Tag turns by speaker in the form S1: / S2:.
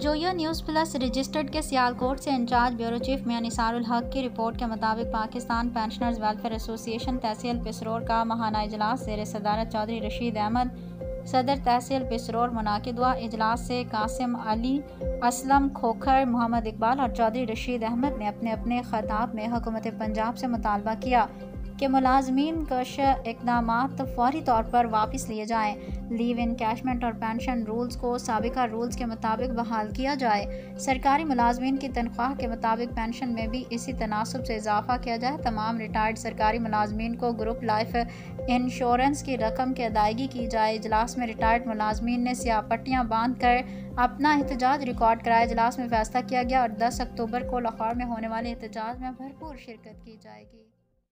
S1: Zoya news plus registered के सियालकोट से in charge bureau chief मियां निसारुल हक की रिपोर्ट के मुताबिक पाकिस्तान पेंशनर्स वेलफेयर एसोसिएशन तहसील पिसरोर का माहाना इजलास ज़ेर सदारत चौधरी रशीद अहमद सदर तहसील पिसरोर मुनाकिद हुआ। इजलास से कासिम अली, असलम खोखर, मोहम्मद इकबाल और चौधरी रशीद अहमद ने अपने अपने खिताब में हुकूमत पंजाब से मुतालबा किया कि मुलाजमीन कश इक़दामात फौरी तौर पर वापस लिए जाएँ। लीव इनकैशमेंट और पेंशन रूल्स को साबिका रूल्स के मुताबिक बहाल किया जाए। सरकारी मुलाजमीन की तनख्वाह के मुताबिक पेंशन में भी इसी तनासब से इजाफा किया जाए। तमाम रिटायर्ड सरकारी मुलाजमीन को ग्रुप लाइफ इंश्योरेंस की रकम की अदायगी की जाए। इजलास में रिटायर्ड मुलाजमीन ने स्याह पट्टियाँ बांध कर अपना एहतजाज रिकॉर्ड कराया। इजलास में फैसला किया गया और 10 अक्टूबर को लाहौर में होने वाले एहतजाज में भरपूर शिरकत की जाएगी।